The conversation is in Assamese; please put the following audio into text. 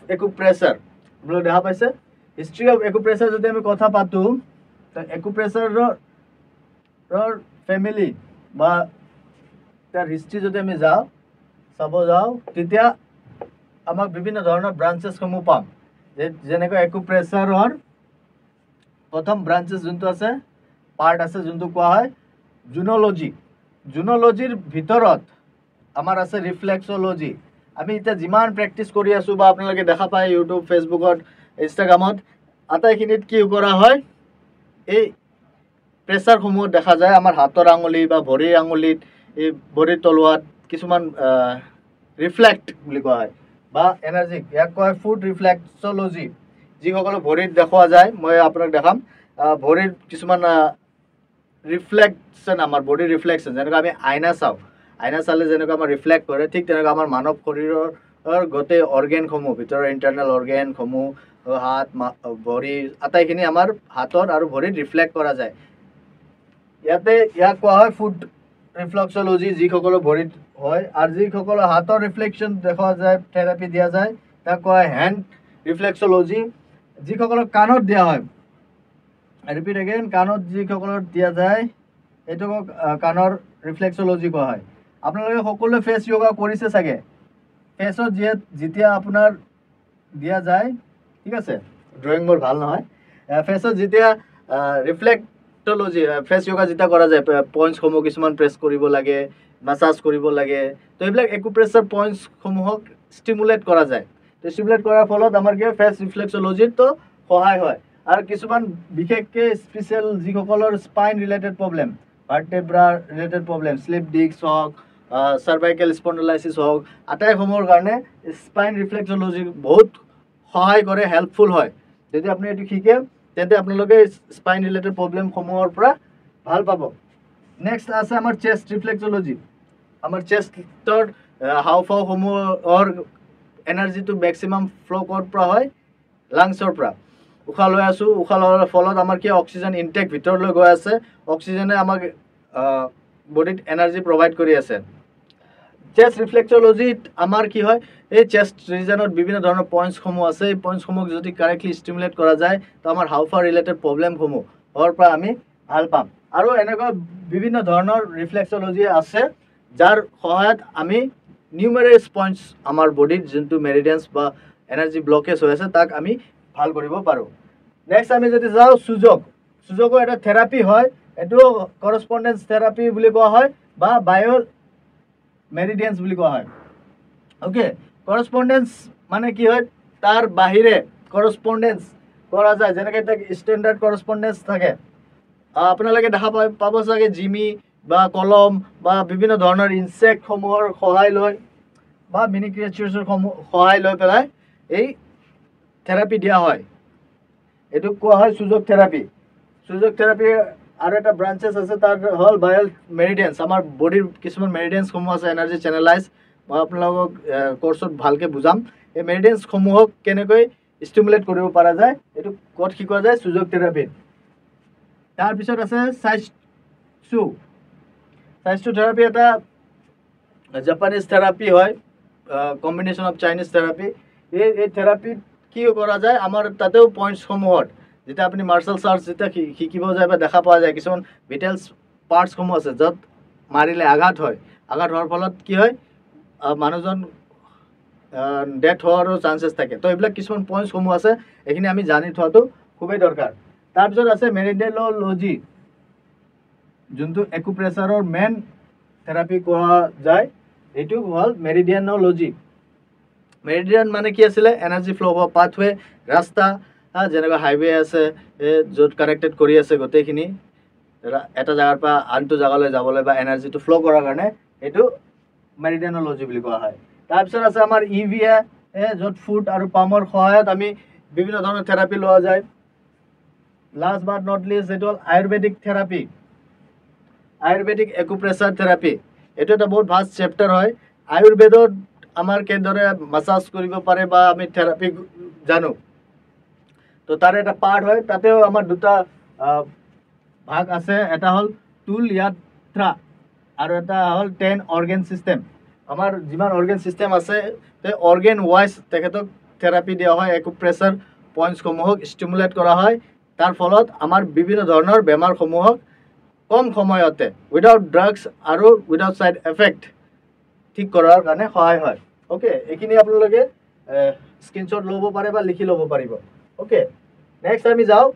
একুপ্ৰেছাৰ আপোনালোকে দেখা পাইছে হিষ্ট্ৰী অফ একুপ্ৰেছাৰ যদি আমি কথা পাতোঁ একুপ্ৰেছাৰৰ ফেমিলি বা তাৰ হিষ্ট্ৰী যদি আমি চাব যাওঁ তেতিয়া আমাক বিভিন্ন ধৰণৰ ব্ৰাঞ্চেছসমূহ পাম যেনেকৈ একুপ্ৰেছাৰৰ প্ৰথম ব্ৰাঞ্চেছ যোনটো আছে পাৰ্ট আছে যোনটো কোৱা হয় জুন'লজিৰ ভিতৰত আমাৰ আছে ৰিফ্লেক্স'লজি আমি এতিয়া যিমান প্ৰেক্টিছ কৰি আছোঁ বা আপোনালোকে দেখা পায় ইউটিউব ফেচবুকত ইনষ্টাগ্ৰামত আটাইখিনিত কি কৰা হয় এই প্ৰেছাৰসমূহ দেখা যায় আমাৰ হাতৰ আঙুলি বা ভৰিৰ আঙুলিত এই ভৰিৰ তলুৱাত কিছুমান ৰিফ্লেক্ট বুলি কোৱা হয় বা এনাৰ্জি ইয়াক কোৱা হয় ফুড ৰিফ্লেক্স'লজি যিসকলে ভৰিত দেখুওৱা যায় মই আপোনাক দেখাম ভৰিৰ কিছুমান ৰিফ্লেকশ্যন আমাৰ বডিৰ ৰিফ্লেকশ্যন যেনেকৈ আমি আইনা চালে যেনেকৈ আমাৰ ৰিফ্লেক্ট কৰে ঠিক তেনেকৈ আমাৰ মানৱ শৰীৰৰ গোটেই অৰ্গেনসমূহ ভিতৰৰ ইণ্টাৰনেল অৰ্গেনসমূহ হাত ভৰি আটাইখিনি আমাৰ হাতৰ আৰু ভৰিত ৰিফ্লেক্ট কৰা যায় ইয়াক কোৱা হয় ফুড ৰিফ্লেক্স'লজি যিসকলৰ ভৰিত হয় আৰু যিসকলৰ হাতৰ ৰিফ্লেকশ্যন দেখুওৱা যায় থেৰাপি দিয়া যায় তাক কোৱা হয় হেণ্ড ৰিফ্লেক্স'লজি যিসকলৰ কাণত দিয়া হয় ৰিপিট এগেইন কাণত যিসকলৰ দিয়া যায় এইটোক কাণৰ ৰিফ্লেক্স'লজি কোৱা হয় আপোনালোকে সকলোৱে ফেচ য়োগা কৰিছে চাগে ফেচত যেতিয়া আপোনাৰ দিয়া যায় ঠিক আছে ড্ৰয়িং মোৰ ভাল নহয় ফেচত যেতিয়া ৰিফ্লেক্ট'লজি ফেচ য়োগা যেতিয়া কৰা যায় পইণ্টছসমূহ কিছুমান প্ৰেছ কৰিব লাগে মাছাজ কৰিব লাগে তো এইবিলাক একুপ্ৰেছাৰ পইণ্টছসমূহক ষ্টিমুলেট কৰা যায় তো ষ্টিমুলেট কৰাৰ ফলত আমাৰ কি ফেচ ৰিফ্লেক্স'লজিতো সহায় হয় আৰু কিছুমান বিশেষকৈ স্পেচিয়েল যিসকলৰ spine related problem vertebra related problem slip disc হওক চাৰ্ভাইকেল স্পণ্ডলাইচিছ হওক আটাইসমূহৰ কাৰণে স্পাইন ৰিফ্লেক্স'লজি বহুত সহায় কৰে হেল্পফুল হয় যদি আপুনি এইটো শিকে তেন্তে আপোনালোকে স্পাইন ৰিলেটেড প্ৰব্লেমসমূহৰ পৰা ভাল পাব নেক্সট আছে আমাৰ চেষ্ট ৰিফ্লেক্স'লজি আমাৰ চেষ্টৰ হাওঁফাওঁসমূহৰ এনাৰ্জিটো মেক্সিমাম ফ্ল' ক'ৰ পৰা হয় লাংছৰ পৰা উশাহ লৈ আছোঁ উশাহ লোৱাৰ ফলত আমাৰ কি অক্সিজেন ইনটেক ভিতৰলৈ গৈ আছে অক্সিজেনে আমাক বডিত এনাৰ্জি প্ৰভাইড কৰি আছে চেষ্ট ৰিফ্লেক্স'লজিত আমাৰ কি হয় এই চেষ্ট ৰিজনত বিভিন্ন ধৰণৰ পইণ্টছসমূহ আছে এই পইণ্টছসমূহ যদি কাৰেক্টলি ষ্টিমুলেট কৰা যায় তো আমাৰ হাওঁফাওঁ ৰিলেটেড প্ৰব্লেমসমূহৰ পৰা আমি ভাল পাম আৰু এনেকুৱা বিভিন্ন ধৰণৰ ৰিফ্লেক্স'লজি আছে যাৰ সহায়ত আমি নিউমেৰিয়াছ পইণ্টছ আমাৰ বডিত যোনটো মেৰিডিয়ানছ বা এনাৰ্জি ব্লকেজ হৈ আছে তাক আমি ভাল কৰিব পাৰোঁ নেক্সট আমি যদি যাওঁ সুযোগৰ এটা থেৰাপি হয় এইটো কৰস্পণ্ডেঞ্চ থেৰাপি বুলি কোৱা হয় বা বায়' মেৰিডিয়ানছ বুলি কোৱা হয় অ'কে কৰস্পণ্ডেঞ্চ মানে কি হয় তাৰ বাহিৰে কৰস্পণ্ডেঞ্চ কৰা যায় যেনেকৈ তাক ষ্টেণ্ডাৰ্ড কৰস্পণ্ডেঞ্চ থাকে আপোনালোকে দেখা পাব চাগে জিমি বা কলম বা বিভিন্ন ধৰণৰ ইনচেক্টসমূহৰ সহায় লৈ বা মিনি ক্ৰিয়েচাৰ্ছৰ সহায় লৈ পেলাই এই থেৰাপি দিয়া হয় এইটোক কোৱা হয় সুযোগ থেৰাপি আৰু এটা ব্ৰাঞ্চেছ আছে তাৰ হ'ল বায়' মেৰিডিয়ানছ আমাৰ বডিৰ কিছুমান মেৰিডিয়ানছসমূহ আছে এনাৰ্জি চেনেলাইজ মই আপোনালোকক কোৰ্চত ভালকৈ বুজাম এই মেৰিডিয়ানছসমূহক কেনেকৈ ষ্টিমুলেট কৰিব পৰা যায় এইটো ক'ত শিকোৱা যায় সুযোগ থেৰাপিত তাৰপিছত আছে স্বাস্থ্য থেৰাপি এটা জাপানিজ থেৰাপি হয় কম্বিনেশ্যন অফ চাইনিজ থেৰাপি এই থেৰাপিত কি কৰা যায় আমাৰ তাতেও পইণ্টছসমূহত যেতিয়া আপুনি মাৰ্চেল আৰ্টছ যেতিয়া শিকিব যায় বা দেখা পোৱা যায় কিছুমান ভিটেলছ পাৰ্টছসমূহ আছে য'ত মাৰিলে আঘাত হোৱাৰ ফলত কি হয় মানুহজন ডেথ হোৱাৰো চান্সেছ থাকে তো এইবিলাক কিছুমান পইণ্টছসমূহ আছে এইখিনি আমি জানি থোৱাটো খুবেই দৰকাৰ তাৰপিছত আছে মেৰিডিয়ান'লজি যোনটো একুপ্ৰেছাৰৰ মেইন থেৰাপি কৰা যায় এইটো হ'ল মেৰিডিয়ান'লজি মেৰিডিয়ান মানে কি আছিলে এনাৰ্জি ফ্ল' হোৱা পাথৱে ৰাস্তা যেনেকৈ হাইৱে আছে য'ত কানেক্টেড কৰি আছে গোটেইখিনি এটা জেগাৰ পৰা আনটো জেগালৈ যাবলৈ বা এনাৰ্জিটো ফ্ল' কৰাৰ কাৰণে এইটো মেৰিডিয়ান'লজি বুলি কোৱা হয় তাৰপিছত আছে আমাৰ EVA য'ত ফুড আৰু পামৰ সহায়ত আমি বিভিন্ন ধৰণৰ থেৰাপি লোৱা যায় লাষ্ট বাট নট লিষ্ট এইটো হ'ল আয়ুৰ্বেদিক থেৰাপি আয়ুৰ্বেদিক একুপ্ৰেছাৰ থেৰাপি এইটো এটা বহুত ভাষ্ট চেপ্টাৰ হয় আয়ুৰ্বেদত আমাৰ কেনেদৰে মাছাজ কৰিব পাৰে বা আমি থেৰাপি জানো তো তাৰে এটা পাৰ্ট হয় তাতেও আমাৰ দুটা ভাগ আছে এটা হ'ল টুল ইয়াত্ৰা আৰু এটা হ'ল 10 অৰ্গেন ছিষ্টেম আমাৰ যিমান অৰ্গেন ছিষ্টেম আছে সেই অৰ্গেন ৱাইজ তেখেতক থেৰাপি দিয়া হয় একুপ্ৰেছাৰ পইণ্টছসমূহক ষ্টিমুলেট কৰা হয় তাৰ ফলত আমাৰ বিভিন্ন ধৰণৰ বেমাৰসমূহক কম সময়তে উইদাউট ড্ৰাগছ আৰু উইদাউট ছাইড এফেক্ট ঠিক কৰাৰ কাৰণে সহায় হয় ওকে এইখিনি আপোনালোকে স্ক্ৰীনশ্বট ল'ব পাৰে বা লিখি ল'ব পাৰিব ওকে নেক্সট আমি যাওঁ